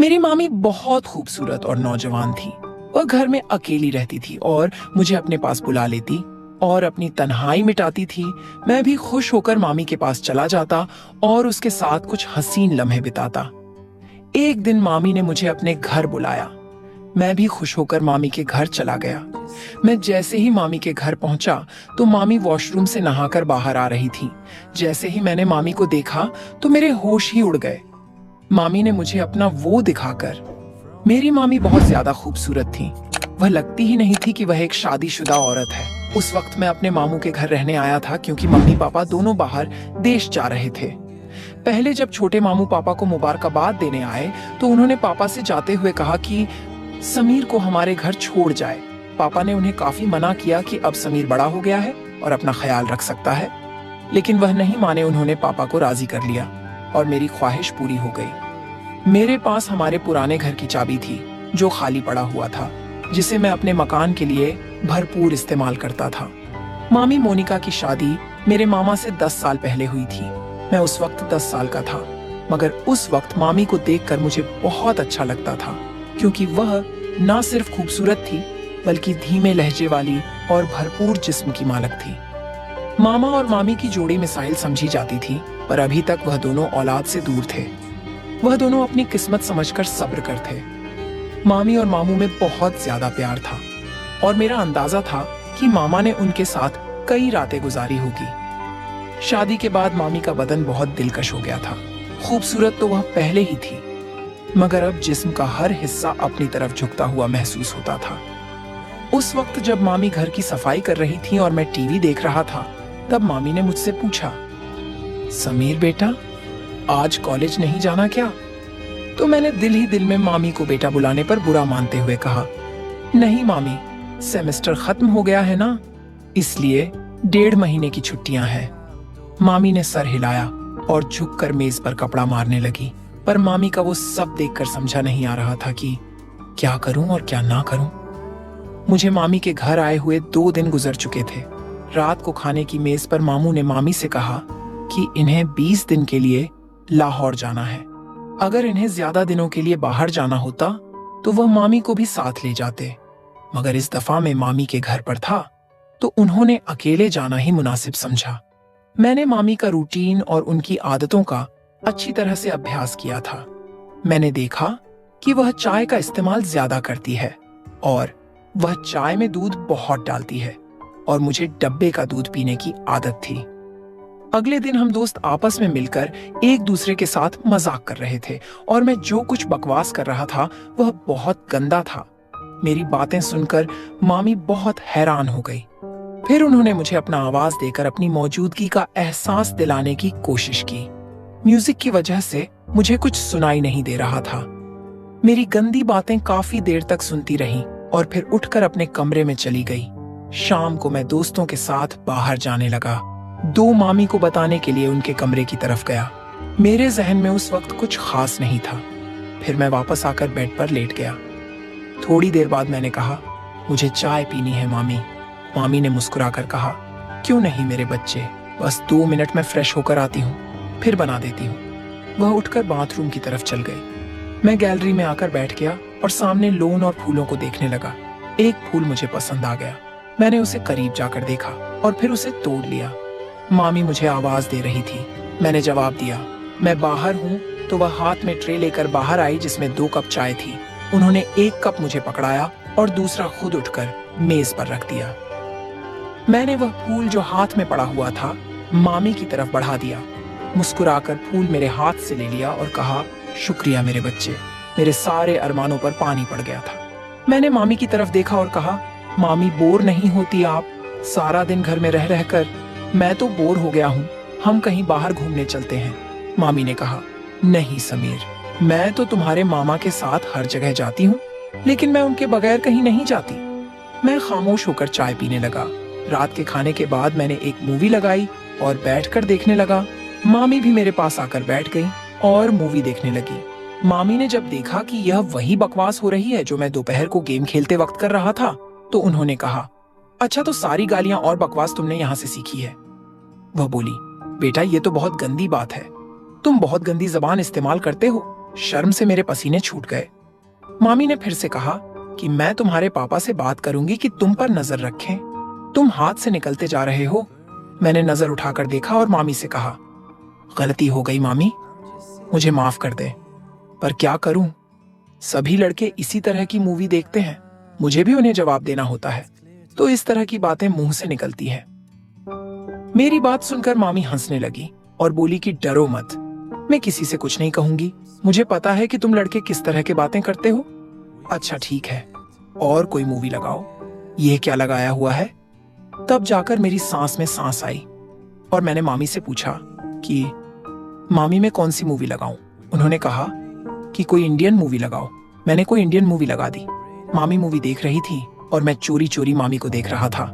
मेरी मामी बहुत खूबसूरत और नौजवान थी। वह घर में अकेली रहती थी और मुझे अपने पास बुला लेती और अपनी तन्हाई मिटाती थी। मैं भी खुश होकर मामी के पास चला जाता और उसके साथ कुछ हसीन लम्हे बिताता। एक दिन मामी ने मुझे अपने घर बुलाया। मैं भी खुश होकर मामी के घर चला गया। मैं जैसे ही मामी के घर पहुंचा तो मामी वॉशरूम से नहाकर बाहर आ रही थी। जैसे ही मैंने मामी को देखा तो मेरे होश ही उड़ गए। मामी ने मुझे अपना वो दिखाकर, मेरी मामी बहुत ज्यादा खूबसूरत थी। वह लगती ही नहीं थी कि वह एक शादीशुदा औरत है। उस वक्त मैं अपने मामू के घर रहने आया था क्योंकि मम्मी पापा दोनों बाहर देश जा रहे थे। पहले जब छोटे मामू पापा को मुबारकबाद देने आए तो उन्होंने पापा से जाते हुए कहा कि समीर को हमारे घर छोड़ जाए। पापा ने उन्हें काफी मना किया कि अब समीर बड़ा हो गया है और अपना ख्याल रख सकता है, लेकिन वह नहीं माने। उन्होंने पापा को राजी कर लिया और मेरी ख्वाहिश पूरी हो गई। मेरे पास हमारे पुराने घर की चाबी थी जो खाली पड़ा हुआ था, जिसे मैं अपने मकान के लिए भरपूर इस्तेमाल करता था। मामी मोनिका की शादी मेरे मामा से 10 साल पहले हुई थी। मैं उस वक्त 10 साल का था, मगर उस वक्त मामी को देखकर मुझे बहुत अच्छा लगता था क्योंकि वह ना सिर्फ खूबसूरत थी बल्कि धीमे लहजे वाली और भरपूर जिस्म की मालक थी। मामा और मामी की जोड़ी मिसाइल समझी जाती थी, पर अभी तक वह दोनों औलाद से दूर थे। वह दोनों अपनी किस्मत समझकर सब्र करते। मामी और मामू में बहुत ज्यादा प्यार था और मेरा अंदाजा था कि मामा ने उनके साथ कई रातें गुजारी होगी। शादी के बाद मामी का बदन बहुत दिलकश हो गया था। खूबसूरत तो वह पहले ही थी, मगर अब जिस्म का हर हिस्सा अपनी तरफ झुकता हुआ महसूस होता था। उस वक्त जब मामी घर की सफाई कर रही थी और मैं टीवी देख रहा था, तब मामी ने मुझसे पूछा, समीर बेटा, आज कॉलेज नहीं जाना क्या? तो मैंने दिल ही दिल में मामी को बेटा बुलाने पर बुरा मानते हुए कहा, नहीं मामी, सेमेस्टर खत्म हो गया है ना, इसलिए 1.5 महीने की छुट्टियां हैं। मामी ने सर हिलाया और झुककर मेज पर कपड़ा मारने लगी, पर मामी का वो सब देखकर समझा नहीं आ रहा था कि क्या करूं और क्या ना करूं। मुझे मामी के घर आए हुए 2 दिन गुजर चुके थे। रात को खाने की मेज पर मामू ने मामी से कहा कि इन्हें 20 दिन के लिए लाहौर जाना है। अगर इन्हें ज्यादा दिनों के लिए बाहर जाना होता तो वह मामी को भी साथ ले जाते, मगर इस दफा मैं मामी के घर पर था तो उन्होंने अकेले जाना ही मुनासिब समझा। मैंने मामी का रूटीन और उनकी आदतों का अच्छी तरह से अभ्यास किया था। मैंने देखा कि वह चाय का इस्तेमाल ज्यादा करती है और वह चाय में दूध बहुत डालती है और मुझे डब्बे का दूध पीने की आदत थी। अगले दिन हम दोस्त आपस में मिलकर एक दूसरे के साथ मजाक कर रहे थे और मैं जो कुछ बकवास कर रहा था वह बहुत गंदा था। मेरी बातें सुनकर मामी बहुत हैरान हो गई। फिर उन्होंने मुझे अपना आवाज देकर अपनी मौजूदगी का एहसास दिलाने की कोशिश की। म्यूजिक की वजह से मुझे कुछ सुनाई नहीं दे रहा था। मेरी गंदी बातें काफी देर तक सुनती रहीं और फिर उठकर अपने कमरे में चली गई। शाम को मैं दोस्तों के साथ बाहर जाने लगा। 2 मामी को बताने के लिए उनके कमरे की तरफ गया। मेरे जहन में उस वक्त कुछ खास नहीं था। फिर मैं वापस आकर बेड पर लेट गया। थोड़ी देर बाद मैंने कहा, मुझे चाय पीनी है मामी। मामी ने मुस्कुराकर कहा, क्यों नहीं मेरे बच्चे, बस 2 मिनट में फ्रेश होकर आती हूँ, फिर बना देती हूँ। वह उठकर बाथरूम की तरफ चल गई। मैं गैलरी में आकर बैठ गया और सामने लॉन और फूलों को देखने लगा। एक फूल मुझे पसंद आ गया। मैंने उसे करीब जाकर देखा और फिर उसे तोड़ लिया। मामी मुझे आवाज दे रही थी। मैंने जवाब दिया, मैं बाहर हूँ। तो वह हाथ में ट्रे लेकर बाहर आई जिसमें 2 कप चाय थी। उन्होंने 1 कप मुझे पकड़ाया और दूसरा खुद उठकर मेज पर रख दिया। मैंने वह फूल जो हाथ में पड़ा हुआ था मामी की तरफ बढ़ा दिया। मुस्कुराकर फूल मेरे हाथ से ले लिया और कहा, शुक्रिया मेरे बच्चे। मेरे सारे अरमानों पर पानी पड़ गया था। मैंने मामी की तरफ देखा और कहा, मामी बोर नहीं होती आप? सारा दिन घर में रह रहकर मैं तो बोर हो गया हूँ, हम कहीं बाहर घूमने चलते हैं। मामी ने कहा, नहीं समीर, मैं तो तुम्हारे मामा के साथ हर जगह जाती हूँ, लेकिन मैं उनके बगैर कहीं नहीं जाती। मैं खामोश होकर चाय पीने लगा। रात के खाने के बाद मैंने एक मूवी लगाई और बैठकर देखने लगा। मामी भी मेरे पास आकर बैठ गई और मूवी देखने लगी। मामी ने जब देखा कि यह वही बकवास हो रही है जो मैं दोपहर को गेम खेलते वक्त कर रहा था, तो उन्होंने कहा, अच्छा तो सारी गालियां और बकवास तुमने यहाँ से सीखी है? वह बोली, बेटा ये तो बहुत गंदी बात है, तुम बहुत गंदी जबान इस्तेमाल करते हो शर्म से मेरे पसीने छूट गए। मामी ने फिर से कहा कि मैं तुम्हारे पापा से बात करूंगी कि तुम पर नजर रखें। तुम हाथ से निकलते जा रहे हो। मैंने नजर उठाकर देखा और मामी से कहा, गलती हो गई मामी, मुझे माफ कर दे। पर क्या करूं, सभी लड़के इसी तरह की मूवी देखते हैं, मुझे भी उन्हें जवाब देना होता है, तो इस तरह की बातें मुंह से निकलती हैं। मेरी बात सुनकर मामी हंसने लगी और बोली कि डरो मत, मैं किसी से कुछ नहीं कहूंगी। मुझे पता है कि तुम लड़के किस तरह की बातें करते हो। अच्छा ठीक है, और कोई मूवी लगाओ। यह क्या लगाया हुआ है? तब जाकर मेरी सांस में सांस आई और मैंने मामी से पूछा कि मामी मैं कौन सी मूवी लगाऊं? उन्होंने कहा कि कोई इंडियन मूवी लगाओ। मैंने कोई इंडियन मूवी लगा दी। मामी मूवी देख रही थी और मैं चोरी चोरी मामी को देख रहा था।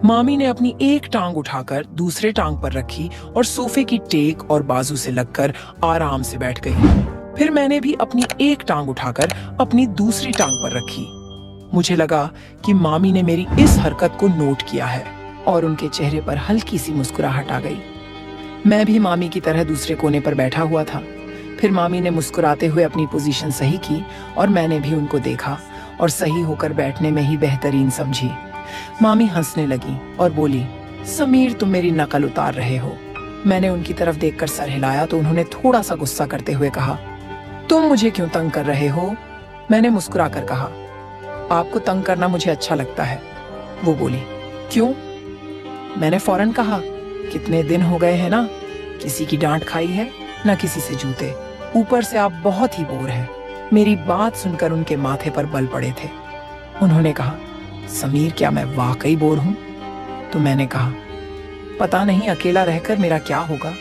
मामी ने अपनी एक टांग उठाकर दूसरे टांग पर रखी और सोफे की टेक और बाजू से लगकर आराम से बैठ गई। फिर मैंने भी अपनी एक टांग उठाकर अपनी दूसरी टांग पर रखी। मुझे लगा कि मामी ने मेरी इस हरकत को नोट किया है और उनके चेहरे पर हल्की सी मुस्कुराहट आ गई। मैं भी मामी की तरह दूसरे कोने पर बैठा हुआ था। फिर मामी ने मुस्कुराते हुए अपनी पोजीशन सही की और मैंने भी उनको देखा और सही होकर बैठने में ही बेहतरीन समझी। मामी हंसने लगी और बोली, समीर तुम मेरी नकल उतार रहे हो। मैंने उनकी तरफ देखकर सर हिलाया तो उन्होंने थोड़ा सा गुस्सा करते हुए कहा, तुम मुझे क्यों तंग कर रहे हो? मैंने मुस्कुराकर कहा, आपको तंग करना मुझे अच्छा लगता है। वो बोली, क्यों? मैंने फौरन कहा, कितने दिन हो गए हैं ना, किसी की डांट खाई है ना किसी से जूते, ऊपर से आप बहुत ही बोर हैं। मेरी बात सुनकर उनके माथे पर बल पड़े थे। उन्होंने कहा, समीर क्या मैं वाकई बोर हूं? तो मैंने कहा, पता नहीं अकेला रहकर मेरा क्या होगा।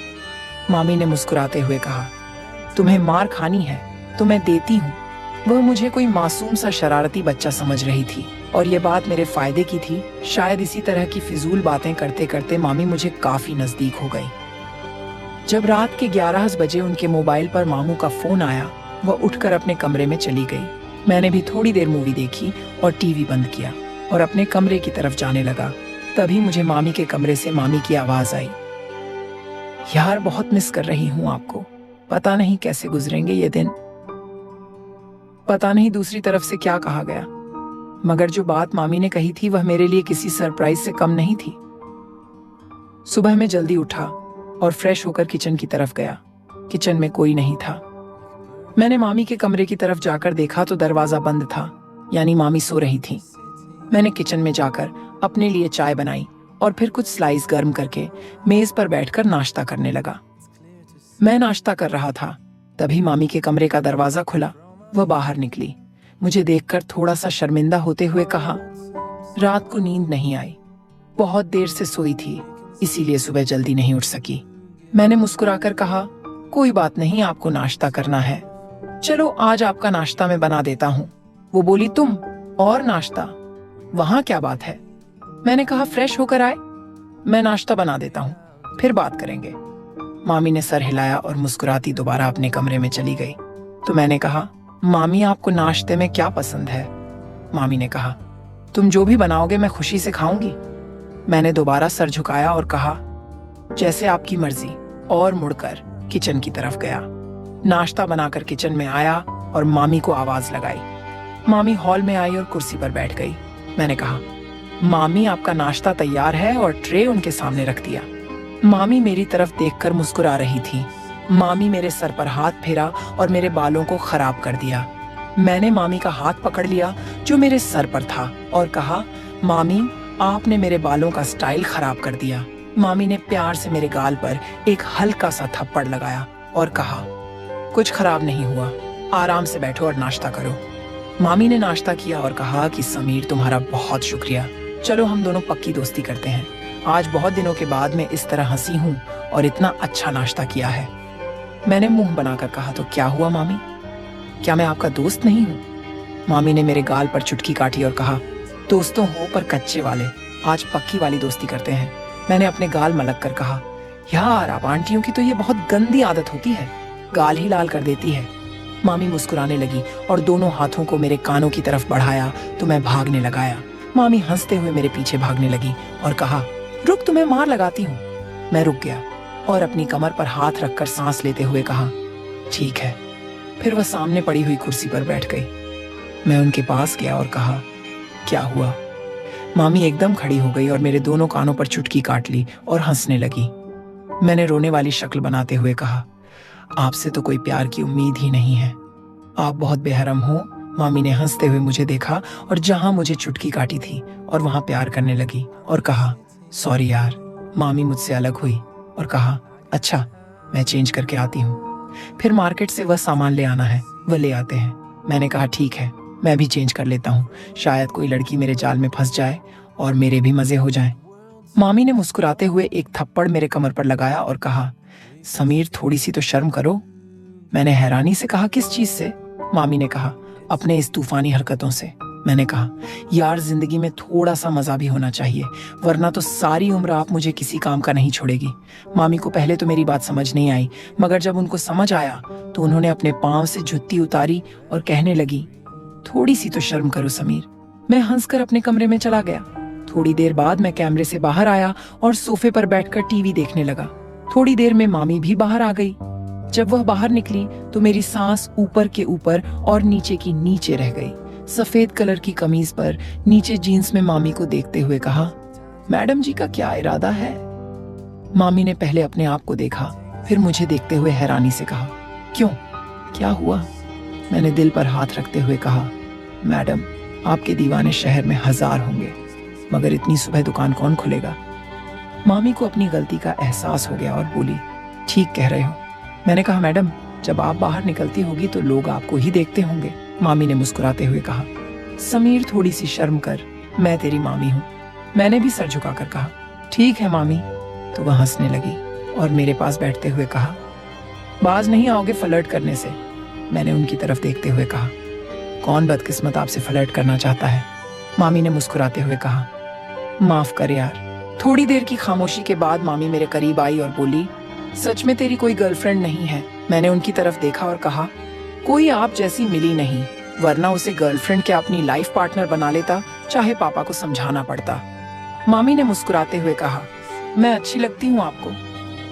मामी ने मुस्कुराते हुए कहा, तुम्हें मार खानी है तो मैं देती हूँ। वह मुझे कोई मासूम सा शरारती बच्चा समझ रही थी और ये बात मेरे फायदे की थी। शायद इसी तरह की फिजूल बातें करते करते मामी मुझे काफी नजदीक हो गई। जब रात के 11 बजे उनके मोबाइल पर मामू का फोन आया, वह उठकर अपने कमरे में चली गई। मैंने भी थोड़ी देर मूवी देखी और टीवी बंद किया और अपने कमरे की तरफ जाने लगा। तभी मुझे मामी के कमरे से मामी की आवाज आई, यार बहुत मिस कर रही हूँ आपको। पता नहीं कैसे गुजरेंगे ये दिन। पता नहीं दूसरी तरफ से क्या कहा गया, मगर जो बात मामी ने कही थी वह मेरे लिए किसी सरप्राइज से कम नहीं थी। सुबह मैं जल्दी उठा और फ्रेश होकर किचन की तरफ गया। किचन में कोई नहीं था। मैंने मामी के कमरे की तरफ जाकर देखा तो दरवाजा बंद था, यानी मामी सो रही थी। मैंने किचन में जाकर अपने लिए चाय बनाई और फिर कुछ स्लाइस गर्म करके मेज पर बैठकर नाश्ता करने लगा। मैं नाश्ता कर रहा था, तभी मामी के कमरे का दरवाजा खुला। वह बाहर निकली। मुझे देखकर थोड़ा सा शर्मिंदा होते हुए कहा, रात को नींद नहीं आई, बहुत देर से सोई थी, इसीलिए सुबह जल्दी नहीं उठ सकी। मैंने मुस्कुराकर कहा, कोई बात नहीं, आपको नाश्ता करना है, चलो आज आपका नाश्ता मैं बना देता हूँ। वो बोली, तुम और नाश्ता, वहां क्या बात है? मैंने कहा, फ्रेश होकर आए, मैं नाश्ता बना देता हूँ, फिर बात करेंगे। मामी ने सर हिलाया और मुस्कुराती दोबारा अपने कमरे में चली गई। तो मैंने कहा, मामी आपको नाश्ते में क्या पसंद है? मामी ने कहा, तुम जो भी बनाओगे मैं खुशी से खाऊंगी। मैंने दोबारा सर झुकाया और कहा, जैसे आपकी मर्जी, और मुड़कर किचन की तरफ गया। नाश्ता बनाकर किचन में आया और मामी को आवाज लगाई। मामी हॉल में आई और कुर्सी पर बैठ गई। मैंने कहा, मामी आपका नाश्ता तैयार है, और ट्रे उनके सामने रख दिया। मामी मेरी तरफ देखकर मुस्कुरा रही थी। मामी मेरे सर पर हाथ फेरा और मेरे बालों को खराब कर दिया। मैंने मामी का हाथ पकड़ लिया जो मेरे सर पर था और कहा, मामी आपने मेरे बालों का स्टाइल खराब कर दिया। मामी ने प्यार से मेरे गाल पर एक हल्का सा थप्पड़ लगाया और कहा, कुछ खराब नहीं हुआ, आराम से बैठो और नाश्ता करो। मामी ने नाश्ता किया और कहा कि समीर तुम्हारा बहुत शुक्रिया, चलो हम दोनों पक्की दोस्ती करते हैं। आज बहुत दिनों के बाद मैं इस तरह हंसी हूँ और इतना अच्छा नाश्ता किया है। मैंने मुंह बनाकर कहा, तो क्या हुआ मामी, क्या मैं आपका दोस्त नहीं हूँ? मामी ने मेरे गाल पर चुटकी काटी और कहा, दोस्तों हो पर कच्चे वाले, आज पक्की वाली दोस्ती करते हैं। मैंने अपने गाल मलक कर कहा, यार आप आंटियों की तो ये बहुत गंदी आदत होती है, गाल ही लाल कर देती है। मामी मुस्कुराने लगी और दोनों हाथों को मेरे कानों की तरफ बढ़ाया तो मैं भागने लगाया। मामी हंसते हुए मेरे पीछे भागने लगी और कहा, रुक, तुम्हें मार लगाती हूँ। मैं रुक गया और अपनी कमर पर हाथ रखकर सांस लेते हुए कहा, ठीक है, फिर वह सामने पड़ी हुई कुर्सी पर बैठ गई। मैं उनके पास गया और कहा, क्या हुआ? मामी एकदम खड़ी हो गई और मेरे दोनों कानों पर चुटकी काट ली और हंसने लगी। मैंने रोने वाली शक्ल बनाते हुए कहा, आपसे तो कोई प्यार की उम्मीद ही नहीं है, आप बहुत बेहरम हो। मामी ने हंसते हुए मुझे देखा और जहां मुझे चुटकी काटी थी और वहां प्यार करने लगी और कहा, सॉरी यार। मामी मुझसे अलग हुई और कहा, अच्छा मैं चेंज करके आती हूँ, फिर मार्केट से वह सामान ले आना है, वह ले आते हैं। मैंने कहा, ठीक है, मैं भी चेंज कर लेता हूँ, शायद कोई लड़की मेरे जाल में फंस जाए और मेरे भी मजे हो जाएं। मामी ने मुस्कुराते हुए एक थप्पड़ मेरे कमर पर लगाया और कहा, समीर थोड़ी सी तो शर्म करो। मैंने हैरानी से कहा, किस चीज से? मामी ने कहा, अपने इस तूफानी हरकतों से। मैंने कहा, यार जिंदगी में थोड़ा सा मजा भी होना चाहिए, वरना तो सारी उम्र आप मुझे किसी काम का नहीं छोड़ेगी। मामी को पहले तो मेरी बात समझ नहीं आई, मगर जब उनको समझ आया तो उन्होंने अपने पांव से जुत्ती उतारी और कहने लगी, थोड़ी सी तो शर्म करो समीर। मैं हंसकर अपने कमरे में चला गया। थोड़ी देर बाद मैं कैमरे से बाहर आया और सोफे पर बैठकर टीवी देखने लगा। थोड़ी देर में मामी भी बाहर आ गई। जब वह बाहर निकली तो मेरी सांस ऊपर के ऊपर और नीचे की नीचे रह गई। सफेद कलर की कमीज पर नीचे जीन्स में मामी को देखते हुए कहा, मैडम जी का क्या इरादा है? मामी ने पहले अपने आप को देखा, फिर मुझे देखते हुए हैरानी से कहा, क्यों, क्या हुआ? मैंने दिल पर हाथ रखते हुए कहा, मैडम आपके दीवाने शहर में 1000 होंगे, मगर इतनी सुबह दुकान कौन खोलेगा? मामी को अपनी गलती का एहसास हो गया और बोली, ठीक कह रहे हो। मैंने कहा, मैडम जब आप बाहर निकलती होगी तो लोग आपको ही देखते होंगे। मामी ने मुस्कुराते हुए कहा, समीर थोड़ी सी शर्म कर, मैं तेरी मामी हूँ। मैंने भी सर झुकाकर कहा, ठीक है मामी। तो वह हंसने लगी और मेरे पास बैठते हुए कहा, बाज नहीं आओगे फ्लर्ट करने से? मैंने उनकी तरफ देखते हुए कहा, कौन बदकिस्मत आपसे फ्लर्ट करना चाहता है? मामी ने मुस्कुराते हुए कहा, माफ कर यार। थोड़ी देर की खामोशी के बाद मामी मेरे करीब आई और बोली, सच में तेरी कोई गर्लफ्रेंड नहीं है? मैंने उनकी तरफ देखा और कहा, कोई आप जैसी मिली नहीं, वरना उसे गर्लफ्रेंड क्या अपनी लाइफ पार्टनर बना लेता, चाहे पापा को समझाना पड़ता। मामी ने मुस्कुराते हुए कहा, मैं अच्छी लगती हूँ आपको?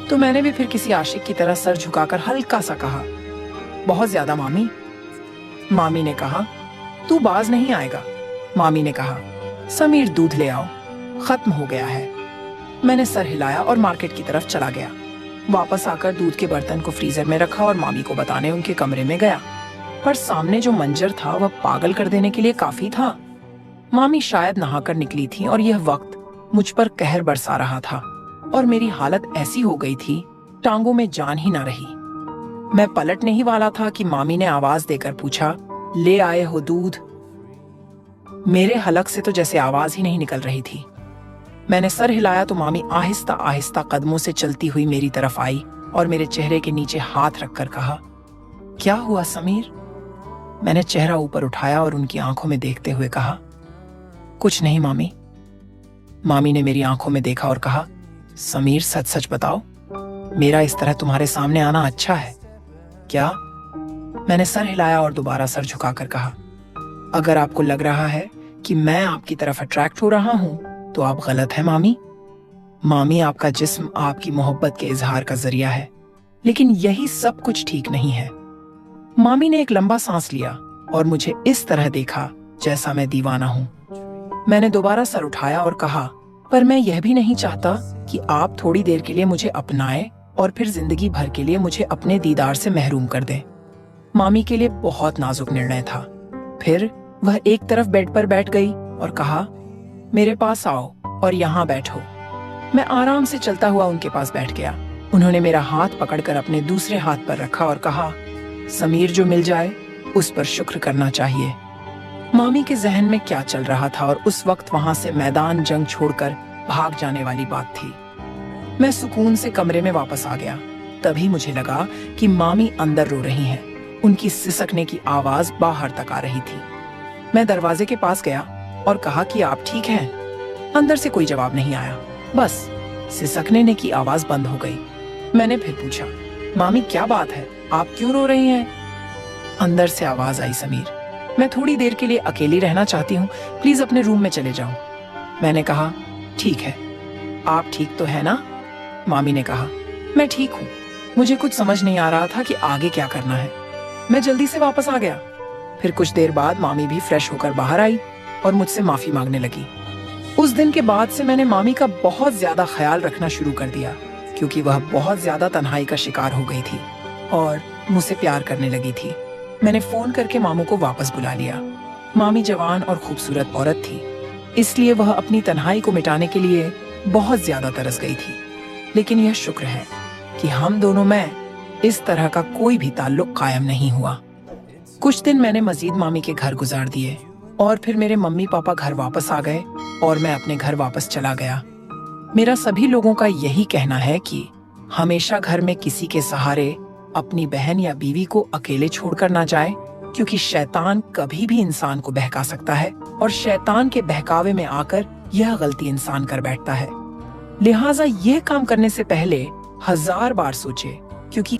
तो मैंने भी फिर किसी आशिक की तरह सर झुकाकर हल्का सा कहा, बहुत ज्यादा मामी। मामी ने कहा, तू बाज नहीं आएगा। मामी ने कहा, समीर दूध ले आओ, खत्म हो गया है। मैंने सर हिलाया और मार्केट की तरफ चला गया। वापस आकर दूध के बर्तन को फ्रीजर में रखा और मामी को बताने उनके कमरे में गया, पर सामने जो मंजर था वह पागल कर देने के लिए काफी था। मामी शायद नहाकर निकली थी और यह वक्त मुझ पर कहर बरसा रहा था और मेरी हालत ऐसी हो गई थी, टांगों में जान ही ना रही। मैं पलटने ही वाला था कि मामी ने आवाज देकर पूछा, ले आए हो दूध? मेरे हलक से तो जैसे आवाज ही नहीं निकल रही थी। मैंने सर हिलाया तो मामी आहिस्ता आहिस्ता कदमों से चलती हुई मेरी तरफ आई और मेरे चेहरे के नीचे हाथ रखकर कहा, क्या हुआ समीर? मैंने चेहरा ऊपर उठाया और उनकी आंखों में देखते हुए कहा, कुछ नहीं मामी। मामी ने मेरी आंखों में देखा और कहा, समीर सच सच बताओ, मेरा इस तरह तुम्हारे सामने आना अच्छा है क्या? मैंने सर हिलाया और दोबारा सर झुकाकर कहा, अगर आपको लग रहा है कि मैं आपकी तरफ अट्रैक्ट हो रहा हूं तो आप गलत हैं मामी। मामी, आपका जिस्म आपकी मोहब्बत के इजहार का जरिया है, लेकिन यही सब कुछ ठीक नहीं है। मामी ने एक लंबा सांस लिया और मुझे इस तरह देखा जैसा मैं दीवाना हूं। मैंने दोबारा सर उठाया और कहा, पर मैं यह भी नहीं चाहता कि आप थोड़ी देर के लिए मुझे अपनाएं और फिर जिंदगी भर के लिए मुझे अपने दीदार से महरूम कर दें। मामी के लिए बहुत नाजुक निर्णय था। फिर वह एक तरफ बेड पर बैठ गई और कहा, मेरे पास आओ और यहाँ बैठो। मैं आराम से चलता हुआ उनके पास बैठ गया। उन्होंने मेरा हाथ पकड़कर अपने दूसरे हाथ पर रखा और कहा, समीर जो मिल जाए उस पर शुक्र करना चाहिए। मामी के जहन में क्या चल रहा था और उस वक्त वहां से मैदान जंग छोड़कर भाग जाने वाली बात थी। मैं सुकून से कमरे में वापस आ गया। तभी मुझे लगा कि मामी अंदर रो रही हैं। उनकी सिसकने की आवाज बाहर तक आ रही थी। मैं दरवाजे के पास गया और कहा कि आप ठीक हैं? अंदर से कोई जवाब नहीं आया, बस सिसकने की आवाज बंद हो गई। मैंने फिर पूछा, मामी क्या बात है, आप क्यों रो रही हैं? अंदर से आवाज आई, समीर मैं थोड़ी देर के लिए अकेली रहना चाहती हूँ, प्लीज अपने रूम में चले जाओ। मैंने कहा, ठीक है, आप ठीक तो है ना? मामी ने कहा, मैं ठीक हूँ। मुझे कुछ समझ नहीं आ रहा था कि आगे क्या करना है। मैं जल्दी से वापस आ गया। फिर कुछ देर बाद मामी भी फ्रेश होकर बाहर आई और मुझसे माफी मांगने लगी। उस दिन के बाद से मैंने मामी का बहुत ज्यादा ख्याल रखना शुरू कर दिया, क्योंकि वह बहुत ज्यादा तन्हाई का शिकार हो गई थी और मुझसे प्यार करने लगी थी। मैंने फोन करके मामू को वापस बुला लिया। मामी जवान और खूबसूरत औरत थी, इसलिए वह अपनी तन्हाई को मिटाने के लिए बहुत ज्यादा तरस गई थी। लेकिन यह शुक्र है कि हम दोनों में इस तरह का कोई भी ताल्लुक कायम नहीं हुआ। कुछ दिन मैंने मजीद मामी के घर गुजार दिए और फिर मेरे मम्मी पापा घर वापस आ गए और मैं अपने घर वापस चला गया। मेरा सभी लोगों का यही कहना है कि हमेशा घर में किसी के सहारे अपनी बहन या बीवी को अकेले छोड़कर ना जाए, क्योंकि शैतान कभी भी इंसान को बहका सकता है और शैतान के बहकावे में आकर यह गलती इंसान कर बैठता है। लिहाजा यह काम करने से पहले 1000 बार सोचे, क्योंकि